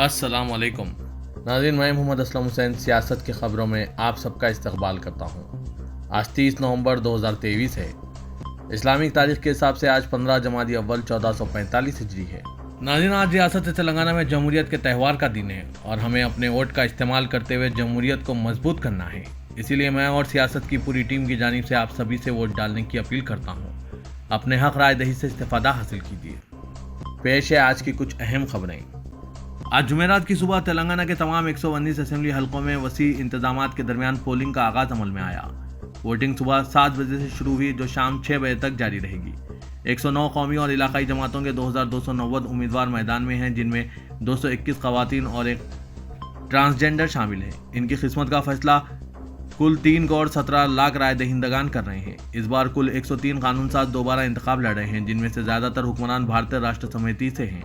अस्सलाम वालेकुम नाज़रीन, मैं मोहम्मद असलम हुसैन सियासत की ख़बरों में आप सबका इस्तकबाल करता हूँ। आज 30 नवंबर 2023 है। इस्लामिक तारीख के हिसाब से आज 15 जमादी अव्वल 1445 हिजरी है। नाज़रीन, आज रियासत तेलंगाना में जमहूरियत के त्यौहार का दिन है और हमें अपने वोट का इस्तेमाल करते हुए जमहूरियत को मजबूत करना है। इसीलिए मैं और सियासत की पूरी टीम की जानिब से आप सभी से वोट डालने की अपील करता हूँ। अपने हक राय दही से इस्तेफादा हासिल कीजिए। पेश है आज की कुछ अहम खबरें। आज जुमेरात की सुबह तेलंगाना के तमाम 119 असेंबली हलकों में वसी इंतजामात के दरमियान पोलिंग का आगाज अमल में आया। वोटिंग सुबह 7 बजे से शुरू हुई, जो शाम 6 बजे तक जारी रहेगी। 109 कौमी और इलाकाई जमातों के 2290 उम्मीदवार मैदान में हैं, जिनमें 221 खवातीन और एक ट्रांसजेंडर शामिल हैं। इनकी किस्मत का फैसला कुल 3 करोड़ 17 लाख राय दहिंदगान कर रहे हैं। इस बार कुल 103 कानून साज दोबारा इंतखाब लड़ रहे हैं, जिनमें से ज्यादातर हुक्मरान भारतीय राष्ट्र समिति से हैं।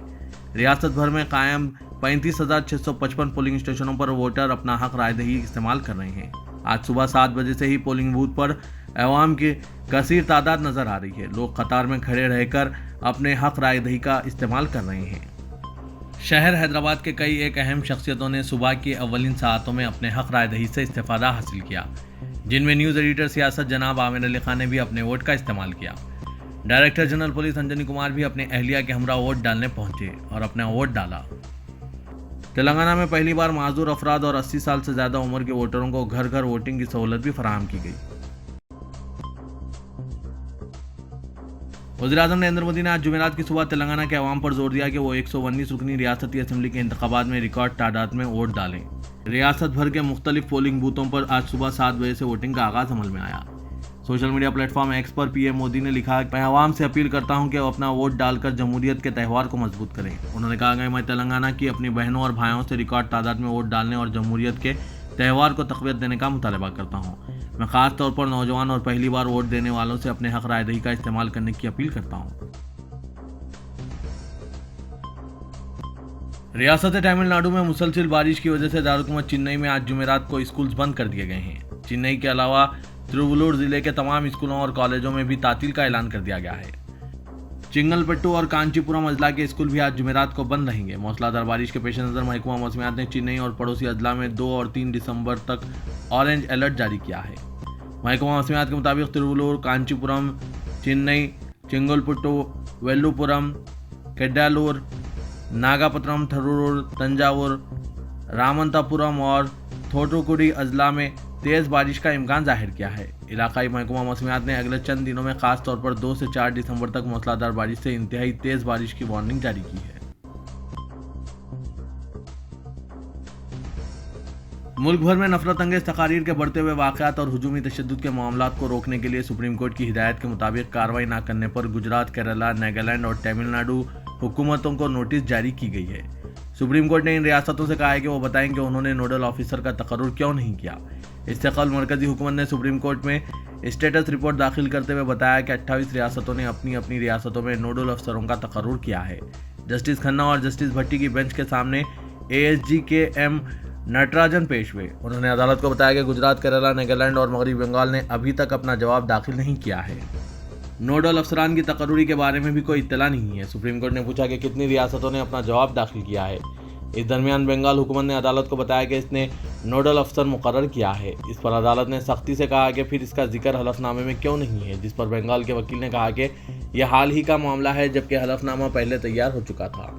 रियासत भर में कायम 35,655 पोलिंग स्टेशनों पर वोटर अपना हक रायदही इस्तेमाल कर रहे हैं। आज सुबह 7 बजे से ही पोलिंग बूथ पर अवाम की कसीर तादाद नजर आ रही है। लोग कतार में खड़े रहकर अपने हक रायदही का इस्तेमाल कर रहे हैं। शहर हैदराबाद के कई एक अहम शख्सियतों ने सुबह की अव्वलीन सातों में अपने हक रायदही से इस्तेफादा हासिल किया, जिनमें न्यूज़ एडिटर सियासत जनाब आमिर अली खान ने भी अपने वोट का इस्तेमाल किया। Director general police Anjani Kumar भी अपने अहलिया के हमरा वोट डालने पहुंचे और अपना वोट डाला। तेलंगाना में पहली बार माजूर अफराद और 80 साल से ज्यादा उम्र के वोटरों को घर घर वोटिंग की सहूलत भी फराहम की गई। वज़ीर-ए-आज़म नरेंद्र मोदी ने आज जुमेरात की सुबह तेलंगाना के अवाम पर जोर दिया कि वो 119 रुकनी रियासती असेंबली के इंतखाबात में रिकॉर्ड तादाद में वोट डालें। रियासत भर के मुख्तलिफ पोलिंग बूथों पर आज सुबह 7 बजे से वोटिंग का आगाज अमल में आया। सोशल मीडिया प्लेटफॉर्म एक्स पर पीएम मोदी ने लिखा, मैं आवाम से अपील करता हूं कि वो अपना वोट डालकर जमहूरियत के त्यौहार को मजबूत करें। उन्होंने कहा कि मैं तेलंगाना की अपनी बहनों और भाइयों से रिकॉर्ड तादाद में वोट डालने और जमहूरियत के त्यौहार को तक़वियत देने का मुतालबा करता हूं। मैं खास तौर पर नौजवान और पहली बार वोट देने वालों से अपने हक रायदही का इस्तेमाल करने की अपील करता हूं। रियासत तमिलनाडु में मुसलसल बारिश की वजह से दारुकुमत चेन्नई में आज जुमेरात को स्कूल्स बंद कर दिए गए हैं। चेन्नई के अलावा तिरुवल्लुर जिले के तमाम स्कूलों और कॉलेजों में भी तातील का ऐलान कर दिया गया है। चिंगलपट्टू और कांचीपुरम अजला के स्कूल भी आज जुमेरात को बंद रहेंगे। मौसलाधार बारिश के पेश नज़र महकमा मौसमियात ने चेन्नई और पड़ोसी अजला में 2 और 3 दिसंबर तक ऑरेंज अलर्ट जारी किया है। महकमा मौसमियात के मुताबिक तिरुवल्लुर, कांचीपुरम, चेन्नई, चिंगलपट्टू, वेल्लुपुरम, केड्डालूर, नागापट्टनम, थरूर, तंजावुर, रामंतपुरम और थोटुकुडी अजला में तेज बारिश का इम्कान जाहिर किया है। इलाकाई महकमा मौसमियात ने अगले चंद दिनों में खास तौर पर 2 से 4 दिसंबर तक मूसलाधार बारिश से इंतहाई तेज बारिश की वार्निंग जारी की है। मुल्क भर में नफरत अंगेज तकारीर के बढ़ते हुए वाक़यात और हुजूमी तशद्दुद के मामलात को रोकने के लिए सुप्रीम कोर्ट की हिदायत के मुताबिक कार्रवाई न करने पर गुजरात, केरला, नागालैंड और तमिलनाडु हुकूमतों को नोटिस जारी की गई है। सुप्रीम कोर्ट ने इन रियासतों से कहा है कि वो बताएं कि उन्होंने नोडल ऑफिसर का तकर्रुर क्यों नहीं किया। इससे कबल मरकजी हुकूमत ने सुप्रीम कोर्ट में स्टेटस रिपोर्ट दाखिल करते हुए बताया कि 28 रियासतों ने अपनी अपनी रियासतों में नोडल अफसरों का तकर्रुर किया है। जस्टिस खन्ना और जस्टिस भट्टी की बेंच के सामने ASG के M नटराजन पेश हुए। उन्होंने अदालत को बताया कि गुजरात, केरला, नागालैंड और मगरबी बंगाल ने अभी तक अपना जवाब दाखिल नहीं किया है। नोडल अफसरान की तकर्रुरी के बारे में भी कोई इत्तला नहीं है। सुप्रीम कोर्ट ने पूछा कि कितनी रियासतों ने अपना जवाब दाखिल किया है। इस दरमियान बंगाल हुकूमत ने अदालत को बताया कि इसने नोडल अफसर मुकर्रर किया है। इस पर अदालत ने सख्ती से कहा कि फिर इसका जिक्र हलफनामे में क्यों नहीं है, जिस पर बंगाल के वकील ने कहा कि यह हाल ही का मामला है, जबकि हलफनामा पहले तैयार हो चुका था।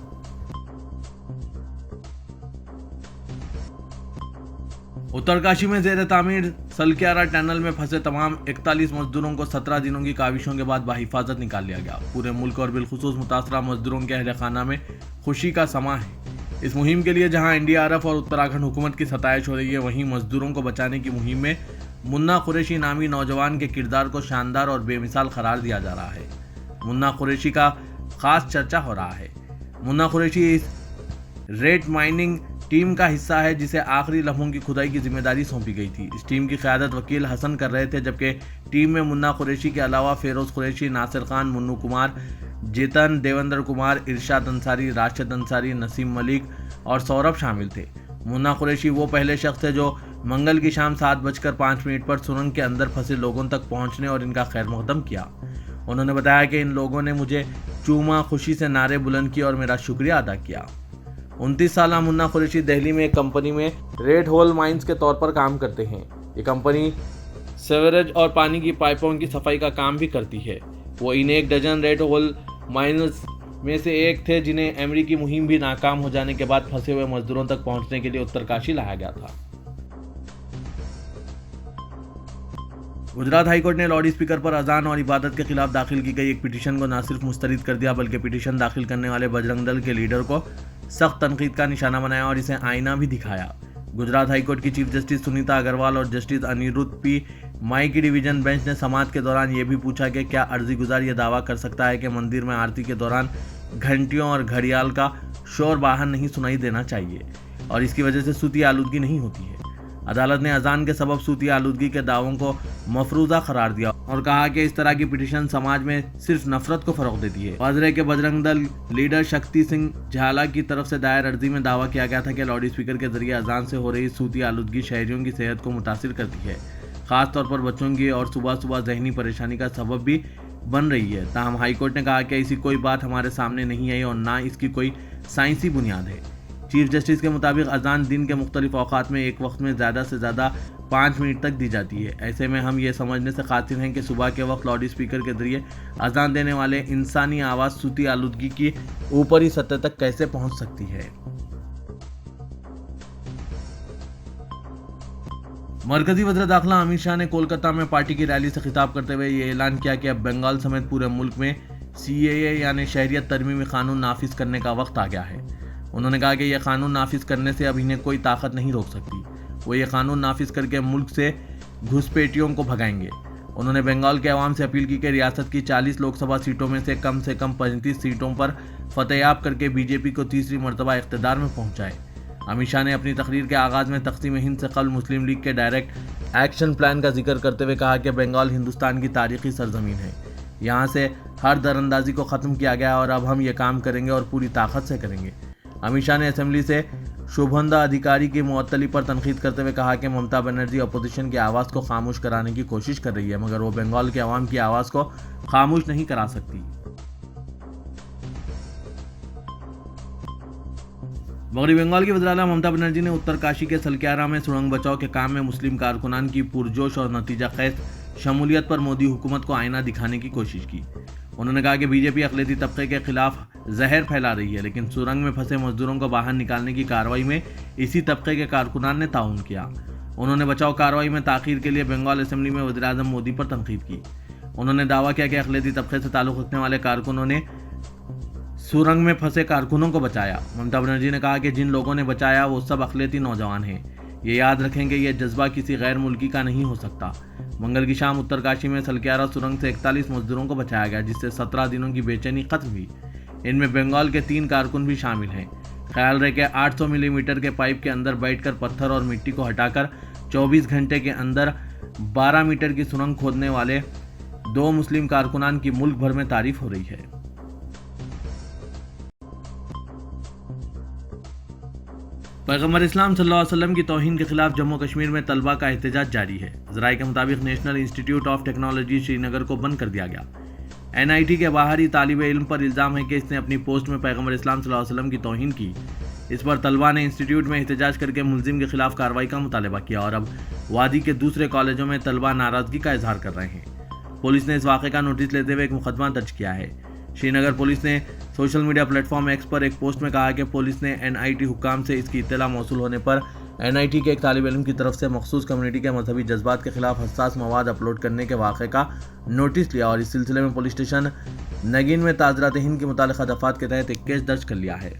उत्तरकाशी में जेर तामीर सलक्यारा टनल में फंसे तमाम 41 मजदूरों को 17 दिनों की काविशों के बाद बाहिफाजत निकाल लिया गया। पूरे मुल्क और बिलखुसूस मुतासरा मजदूरों के अहल खाना में खुशी का समा है। इस मुहिम के लिए जहां NDRF और उत्तराखंड हुकूमत की सताइश हो रही है, वहीं मजदूरों को बचाने की मुहिम में मुन्ना कुरैशी नामी नौजवान के किरदार को शानदार और बेमिसाल करार दिया जा रहा है। मुन्ना कुरैशी का खास चर्चा हो रहा है। मुन्ना कुरैशी इस रेट माइनिंग टीम का हिस्सा है, जिसे आखिरी लम्हों की खुदाई की जिम्मेदारी सौंपी गई थी। इस टीम की क़यादत वकील हसन कर रहे थे, जबकि टीम में मुन्ना कुरैशी के अलावा फेरोज कुरैशी, नासिर खान, मुन्नू कुमार, जेतन, देवेंद्र कुमार, इरशाद अंसारी, राशिद अंसारी, नसीम मलिक और सौरभ शामिल थे। मुन्ना कुरैशी वो पहले शख्स थे जो मंगल की शाम 7:05 पर सुरंग के अंदर फंसे लोगों तक पहुंचने और इनका खैर मकदम किया। उन्होंने बताया कि इन लोगों ने मुझे चूमा, खुशी से नारे बुलंद किए और मेरा शुक्रिया अदा किया। 29 साल मुन्ना कुरैशी दिल्ली में एक कंपनी में रेड होल माइंस के तौर पर काम करते हैं। ये कंपनी सीवरेज और पानी की पाइपों की सफाई का काम भी करती है। वो इन 1 डजन रेड होल माइंस में से एक थे जिन्हें अमेरिकी मुहिम भी नाकाम हो जाने के बाद फंसे हुए मजदूरों तक पहुंचने के लिए उत्तरकाशी लाया गया था। गुजरात हाईकोर्ट ने लाउड स्पीकर पर अजान और इबादत के खिलाफ दाखिल की गई एक पिटीशन को न सिर्फ मुस्तरद कर दिया बल्कि पिटीशन दाखिल करने वाले बजरंग दल के लीडर को सख्त तनकीद का निशाना बनाया और इसे आईना भी दिखाया। गुजरात हाईकोर्ट की चीफ जस्टिस सुनीता अग्रवाल और जस्टिस अनिरुद्ध पी माई की डिवीजन बेंच ने समाअत के दौरान ये भी पूछा कि क्या अर्जी गुजार ये दावा कर सकता है कि मंदिर में आरती के दौरान घंटियों और घड़ियाल का शोर बाहर नहीं सुनाई देना चाहिए और इसकी वजह से सूती आलूदगी नहीं होती है। अदालत ने अजान के सबब सूती आलूदगी के दावों को मफरूजा करार दिया और कहा कि इस तरह की पिटीशन समाज में सिर्फ नफरत को फरोग देती है। वाजरे के बजरंग दल लीडर शक्ति सिंह झाला की तरफ से दायर अर्जी में दावा किया गया था कि लाउड स्पीकर के जरिए अजान से हो रही सूती आलूदगी शहरियों की सेहत को मुतासिर करती है, खासतौर पर बच्चों की, और सुबह सुबह जहनी परेशानी का सबब भी बन रही है। ताहम हाईकोर्ट ने कहा कि ऐसी कोई बात हमारे सामने नहीं आई और ना इसकी कोई साइंसी बुनियाद है। चीफ जस्टिस के मुताबिक अजान दिन के मुख्तलिफ औकात में एक वक्त में ज़्यादा से ज़्यादा 5 मिनट तक दी जाती है। ऐसे में हम ये समझने से कासिर हैं कि सुबह के वक्त लाउड स्पीकर के जरिए अजान देने वाले इंसानी आवाज़ सूती आलूदगी की ऊपरी सतह तक कैसे पहुंच सकती है। मरकजी वज़ीर दाखिला अमित शाह ने कोलकाता में पार्टी की रैली से खिताब करते हुए ये ऐलान किया कि अब बंगाल समेत पूरे मुल्क में CAA यानी शहरियत तरमीमी कानून नाफिज करने का वक्त आ गया है। उन्होंने कहा कि यह कानून नाफिज करने से अब इन्हें कोई ताकत नहीं रोक सकती। वो ये कानून नाफिज करके मुल्क से घुसपैठियों को भगाएंगे। उन्होंने बंगाल के अवाम से अपील की कि रियासत की 40 लोकसभा सीटों में से कम 35 सीटों पर फतेहयाब करके बीजेपी को तीसरी मरतबा इख्तिदार में पहुंचाए। अमित शाह ने अपनी तकरीर के आगाज़ में तक़सीम हिंद से कबल मुस्लिम लीग के डायरेक्ट एक्शन प्लान का जिक्र करते हुए कहा कि बंगाल हिंदुस्तान की तारीखी सरजमीन है। यहाँ से हर दरअंदाजी को ख़त्म किया गया और अब हम ये काम करेंगे और पूरी ताकत से करेंगे। अमित शाह ने असेंबली से शुभंदा अधिकारी की मुअत्तली पर तनकीद करते हुए कहा कि ममता बनर्जी अपोजिशन की आवाज़ को खामोश कराने की कोशिश कर रही है, मगर वो बंगाल के अवाम की आवाज़ को खामोश नहीं करा सकती। मगरबी बंगाल की वज़ीर आला ममता बनर्जी ने उत्तरकाशी के सलक्यारा में सुरंग बचाव के काम में मुस्लिम कारकुनान की पुरजोश और नतीजा खैज शमूलियत पर मोदी हुकूमत को आईना दिखाने की कोशिश की। उन्होंने कहा कि बीजेपी अक़लियती तबके के खिलाफ जहर फैला रही है, लेकिन सुरंग में फंसे मजदूरों को बाहर निकालने की कार्रवाई में इसी तबके के कारकुनान ने ताउन किया। उन्होंने बचाव कार्रवाई में ताख़ीर के लिए बंगाल असेंबली में वज़ीर आज़म मोदी पर तनकीद की। उन्होंने दावा किया कि अक़लियती तबके से ताल्लुक़ रखने वाले कारकुनों ने सुरंग में फंसे कारकुनों को बचाया। ममता बनर्जी ने कहा कि जिन लोगों ने बचाया वो सब अक़लियती नौजवान हैं। ये याद रखेंगे, ये जज्बा किसी गैर मुल्की का नहीं हो सकता। मंगल की शाम उत्तरकाशी में सलक्यारा सुरंग से 41 मजदूरों को बचाया गया, जिससे 17 दिनों की बेचैनी खत्म हुई। इनमें बंगाल के 3 कारकुन भी शामिल हैं। ख्याल रहे कि 800 मिलीमीटर के पाइप के अंदर बैठकर पत्थर और मिट्टी को हटाकर 24 घंटे के अंदर 12 मीटर की सुरंग खोदने वाले 2 मुस्लिम कारकुनान की मुल्क भर में तारीफ हो रही है। पैगम्बर इस्लाम सल्लल्लाहु अलैहि वसल्लम की तौहीन के खिलाफ जम्मू कश्मीर में तलबा का एहतजाज जारी है। ज़राए के मुताबिक national institute of technology Srinagar को बंद कर दिया गया। NIT के बाहरी तालिब इल्म पर इल्ज़ाम है कि इसने अपनी पोस्ट में पैगम्बर इस्लाम सल्लल्लाहु अलैहि वसल्लम की तौहीन की। इस पर तलबा ने इंस्टीट्यूट में एहतजाज करके मुलजिम के खिलाफ कार्रवाई का मुतालबा किया और अब वादी के दूसरे कॉलेजों में तलबा नाराज़गी का इजहार कर रहे हैं। पुलिस ने इस वाक़े का नोटिस लेते हुए एक मुकदमा दर्ज किया है। श्रीनगर पुलिस ने सोशल मीडिया प्लेटफॉर्म X पर एक पोस्ट में कहा कि पुलिस ने NIT हुक्काम से इसकी इत्तला मौसूल होने पर NIT के एक तालिब इल्म की तरफ से मखसूस कम्युनिटी के मजहबी जज्बात के खिलाफ हसास मवाद अपलोड करने के वाक़े का नोटिस लिया और इस सिलसिले में पुलिस स्टेशन नगीन में ताज़रात हिंद की मुतालिका दफ़ात के तहत एक केस दर्ज कर लिया है।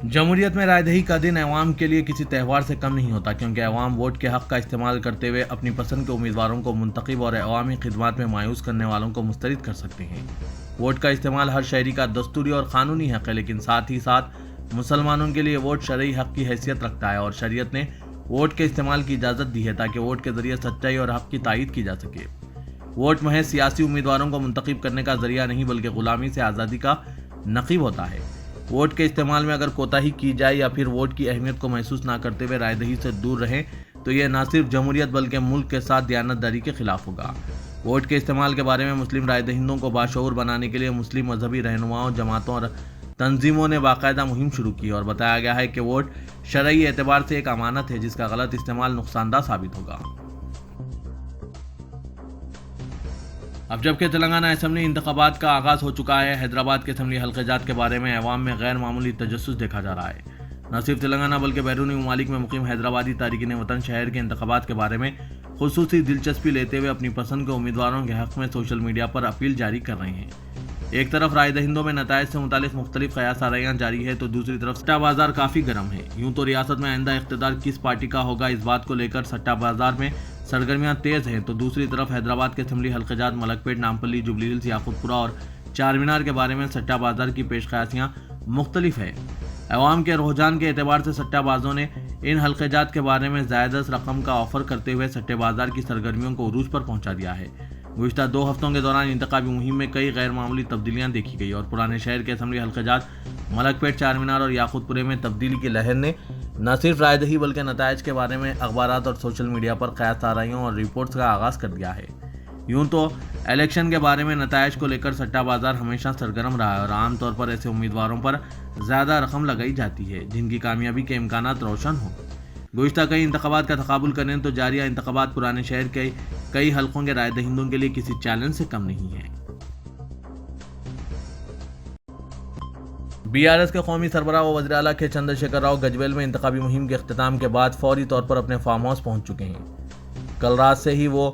जमहूरियत में रायदही का दिन अवाम के लिए किसी त्यौहार से कम नहीं होता, क्योंकि अवाम वोट के हक़ का इस्तेमाल करते हुए अपनी पसंद के उम्मीदवारों को मुंतखब और अवामी खिदमात में मायूस करने वालों को मुस्तरद कर सकते हैं। वोट का इस्तेमाल हर शहरी का दस्तूरी और क़ानूनी हक़ है, लेकिन साथ ही साथ मुसलमानों के लिए वोट शरई हक़ की हैसियत रखता है और शरीयत ने वोट के इस्तेमाल की इजाज़त दी है ताकि वोट के ज़रिए सच्चाई और हक़ की तायीद की जा सके। वोट महज सियासी उम्मीदवारों को मुंतखब करने का ज़रिया नहीं बल्कि ग़ुलामी से आज़ादी का नक़ीब होता है। वोट के इस्तेमाल में अगर कोताही की जाए या फिर वोट की अहमियत को महसूस ना करते हुए रायदही से दूर रहें तो यह न सिर्फ जमहूरियत बल्कि मुल्क के साथ दयानतदारी के खिलाफ होगा। वोट के इस्तेमाल के बारे में मुस्लिम राय दहिंदों को बाशऊर बनाने के लिए मुस्लिम मजहबी रहनुमाओं, जमातों और तंजीमों ने बाकायदा मुहिम शुरू की और बताया गया है कि वोट शरई एतबार से एक अमानत है जिसका गलत इस्तेमाल नुकसानदा साबित होगा। अब जबकि तेलंगाना असेंबली इंतखाबात का आगाज हो चुका है, हैदराबाद के असेंबली हल्क़ेजात के बारे में अवाम में गैर मामूली तजस्सुस देखा जा रहा है। न सिर्फ तेलंगाना बल्कि बैरूनी ममालिक में मुकीम हैदराबादी तारिकीन वतन शहर के इंतखाबात के बारे में खुसूसी दिलचस्पी लेते हुए अपनी पसंद के उम्मीदवारों के हक में सोशल मीडिया पर अपील जारी कर रहे हैं। एक तरफ राय दहिंदों में नताइज से मुतालिक मुख्तलिफ क़यास आराइयाँ जारी है तो दूसरी तरफ सट्टा बाजार काफ़ी गर्म है। यूं तो रियासत में आइंदा इख्तिदार किस पार्टी का होगा इस बात को लेकर सट्टा बाजार में सरगर्मियां तेज़ हैं, तो दूसरी तरफ हैदराबाद के असेंबली हल्क़ेजात, मलकपेट, नामपल्ली, जुबली हिल्स, याकूतपुरा और चार मीनार के बारे में सट्टा बाजार की पेशकशियाँ मुख्तलिफ है। अवाम के रुझान के एतबार से सट्टाबाजों ने इन हल्क़ेजात के बारे में ज़ायद रकम का ऑफर करते हुए सट्टे बाजार की सरगर्मियों को उरूज पर पहुंचा दिया है। गुज़िश्ता 2 हफ्तों के दौरान इंतखाबी मुहिम में कई गैर मामूली तब्दीलियां देखी गई और पुराने शहर के असेंबली हल्क़ेजात, मलकपेट, चार मीनार और याकूतपुरे में तब्दीली की लहर ने न सिर्फ रायदही बल्कि नताइज के बारे में अखबारात और सोशल मीडिया पर क़यास आराइयों और रिपोर्ट्स का आगाज़ कर दिया है। यूं तो इलेक्शन के बारे में नताइज को लेकर सट्टा बाजार हमेशा सरगर्म रहा है और आमतौर पर ऐसे उम्मीदवारों पर ज़्यादा रकम लगाई जाती है जिनकी कामयाबी के इम्कानात रोशन हों। गुज़िश्ता कई इंतखाबात का तकाबुल करें तो जारिया इंतखाबात पुराने शहर के कई हल्कों के राय दहिंदों के लिए किसी चैलेंज से कम नहीं है। बीआरएस के कौमी सरबराह व वज़ीर आला के चंद्रशेखर राव गजवेल में इंतखाबी मुहिम के अख्तिताम के बाद फौरी तौर पर अपने फार्म हाउस पहुंच चुके हैं। कल रात से ही वो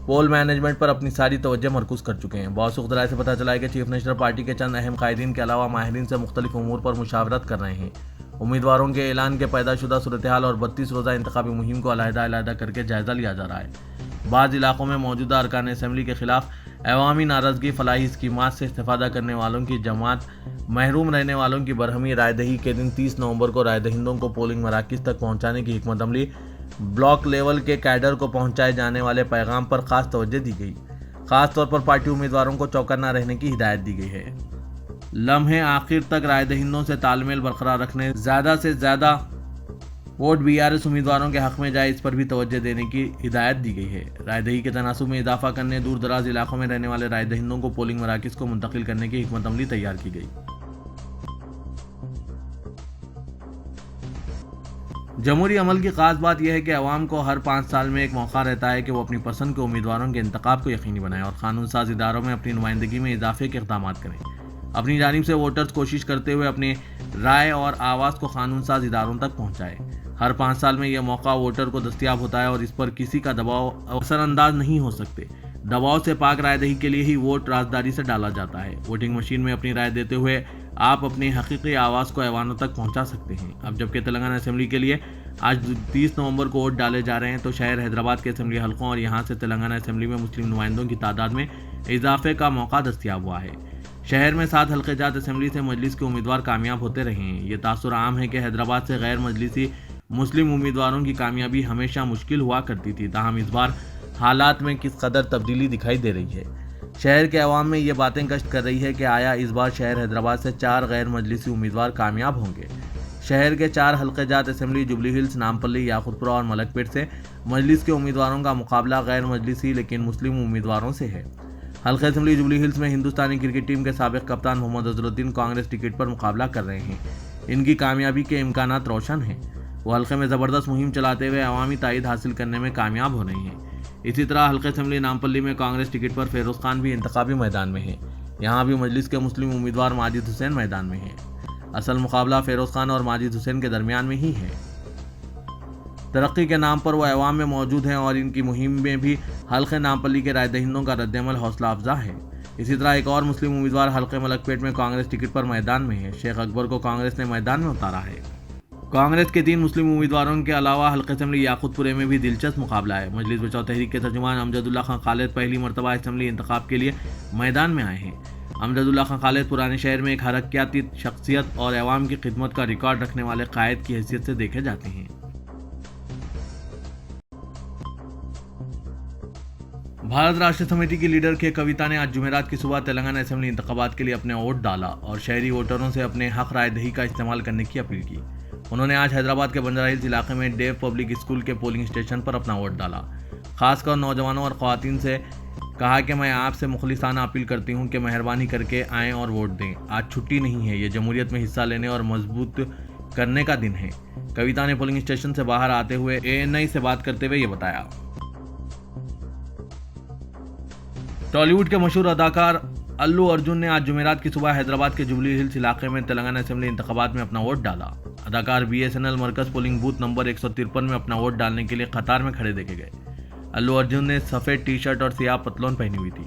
पोल मैनेजमेंट पर अपनी सारी तवज्जो मरकूज़ कर चुके हैं। मौसूख ज़राए से पता चला है कि चीफ मिनिस्टर पार्टी के चंद अहम कायदीन के अलावा माहिरीन से मुख्तलिफ उमूर पर मुशावरत कर रहे हैं। उम्मीदवारों के ऐलान के पैदाशुदा सूरत हाल और 32 रोज़ा इंतखाबी मुहिम को अलहदा करके जायज़ा लिया जा रहा है। बाज़ इलाकों में मौजूदा अरकान असेंबली के खिलाफ अवामी नाराज़गी, फलाही स्कीमात से इस्तेफादा करने वालों की जमात, महरूम रहने वालों की बरहमी, रायदही के दिन 30 नवंबर को राय दहिंदों को पोलिंग मराकज़ तक पहुँचाने की हिकमत अमली, ब्लॉक लेवल के कैडर को पहुँचाए जाने वाले पैगाम पर खास तवज्जो दी गई। खास तौर पर पार्टी उम्मीदवारों को चौकन्ना रहने की हिदायत दी गई है। लम्हे आखिर तक राय दहिंदों से तालमेल बरकरार रखने, ज़्यादा से ज़्यादा वोट बीआरएस उम्मीदवारों के हक में जाए इस पर भी तवज्जो देने की हिदायत दी गई है। रायदही के तनासुब में इजाफा करने, दूर दराज इलाकों में रहने वाले राय दहिंदों को पोलिंग मराकज़ को मुंतकिल करने की हिकमत अमली तैयार की गई। जमहूरी अमल की खास बात यह है कि अवाम को हर 5 साल में एक मौका रहता है कि वो अपनी पसंद के उम्मीदवारों के इंतखाब को यकीनी बनाएं और कानून साज इदारों में अपनी नुमाइंदगी में इजाफे के इक़दाम करें। अपनी जानिब से वोटर्स कोशिश करते हुए अपनी राय और आवाज़ को कानून साज इदारों तक पहुँचाएँ। हर 5 साल में यह मौका वोटर को दस्तियाब होता है और इस पर किसी का दबाव असरअंदाज नहीं हो सकते। दबाव से पाक रायदही के लिए ही वोट राजदारी से डाला जाता है। वोटिंग मशीन में अपनी राय देते हुए आप अपनी हकीकी आवाज़ को ऐवानों तक पहुंचा सकते हैं। अब जबकि तेलंगाना असेंबली के लिए आज 30 नवंबर को वोट डाले जा रहे हैं तो शहर हैदराबाद के असेंबली हलकों और यहां से तेलंगाना असेंबली में मुस्लिम नुमाइंदों की तादाद में इजाफे का मौका दस्तियाब हुआ है। शहर में 7 हल्क़ेजात असेंबली से मजलिस के उम्मीदवार कामयाब होते रहे हैं। ये तासुर आम है कि हैदराबाद से गैर मजलिसी मुस्लिम उम्मीदवारों की कामयाबी हमेशा मुश्किल हुआ करती थी, ताहम इस बार हालात में किस कदर तब्दीली दिखाई दे रही है। शहर के अवाम में ये बातें कष्ट कर रही है कि आया इस बार शहर हैदराबाद से 4 गैर मजलिसी उम्मीदवार कामयाब होंगे। शहर के 4 हल्क़ेजात असेंबली जुबली हिल्स, नामपल्ली, याकूतपुरा और मलकपेट से मजलिस के उम्मीदवारों का मुकाबला गैर मजलिसी लेकिन मुस्लिम उम्मीदवारों से है। हल्का असेंबली जुबली हिल्स में हिंदुस्तानी क्रिकेट टीम के साबिक़ कप्तान मोहम्मद अजहरुद्दीन कांग्रेस टिकट पर मुकाबला कर रहे हैं। इनकी कामयाबी के इम्कानात रोशन हैं। वो हल्के में ज़बरदस्त मुहिम चलाते हुए अवामी तायद हासिल करने में कामयाब हो रहे हैं। इसी तरह हल्का असेंबली नामपल्ली में कांग्रेस टिकट पर फेरोज़ खान भी इंतखाबी मैदान में है। यहाँ भी मजलिस के मुस्लिम उम्मीदवार माजिद हुसैन मैदान में हैं। असल मुकाबला फेरोज़ खान और माजिद हुसैन के दरमियान में ही है। तरक्की के नाम पर वो अवाम में मौजूद हैं और इनकी मुहिम में भी हल्के नामपल्ली के राय दहिंदों का रद्दअमल हौसला अफजा है। इसी तरह एक और मुस्लिम उम्मीदवार हल्के मलकपेट में कांग्रेस टिकट पर मैदान में है। शेख अकबर को कांग्रेस ने मैदान में उतारा है। कांग्रेस के 3 मुस्लिम उम्मीदवारों के अलावा हल्के असेंबली याकूतपुरे में भी दिलचस्प मुकाबला है। मजलिस बचाओ तहरीक के तर्जुमान अमजदुल्ला खान खालिद पहली मरतबा असेंबली इंतखाब के लिए मैदान में आए हैं। अमजदुल्ला खान खालिद पुराने शहर में एक हरकियाती शख्सियत और अवाम की खिदमत का रिकॉर्ड रखने वाले कायद की हैसियत से देखे जाते हैं। भारत राष्ट्र समिति की लीडर के कविता ने आज जुमेरात की सुबह तेलंगाना असेंबली इंतखाबात के लिए अपने वोट डाला और शहरी वोटरों से अपने हक राय दही का इस्तेमाल करने की अपील की। उन्होंने आज हैदराबाद के बंजारा हिल्स इलाके में डेव पब्लिक स्कूल के पोलिंग स्टेशन पर अपना वोट डाला। खासकर नौजवानों और ख़वातीन से कहा कि मैं आपसे मुखलिसाना अपील करती हूं कि मेहरबानी करके आएं और वोट दें। आज छुट्टी नहीं है, ये जमहूरियत में हिस्सा लेने और मजबूत करने का दिन है। कविता ने पोलिंग स्टेशन से बाहर आते हुए ANI से बात करते हुए ये बताया। टॉलीवुड के मशहूर अदाकार अल्लू अर्जुन ने आज जुमेरात की सुबह हैदराबाद के जुबली हिल्स इलाके में तेलंगाना असेंबली इंतखाबात में अपना वोट डाला। अदाकार BSNL मरकज पोलिंग बूथ नंबर 153 में अपना वोट डालने के लिए कतार में खड़े देखे गए। अल्लू अर्जुन ने सफ़ेद टी-शर्ट और सियाह पतलून पहनी हुई थी।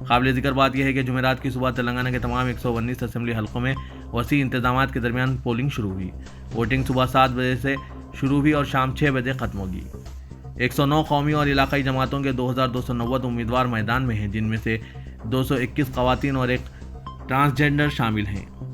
काबिल जिक्र बात यह है कि जुमेरात की सुबह तेलंगाना के तमाम 119 असेंबली हलकों में वसी इंतजामात के दरमियान पोलिंग शुरू हुई। वोटिंग सुबह 7 बजे से शुरू हुई और शाम 6 बजे खत्म होगी। 109 कौमी और इलाकाई जमातों के 2290 उम्मीदवार मैदान में हैं, जिनमें से 221 खवातीन और एक ट्रांसजेंडर शामिल हैं।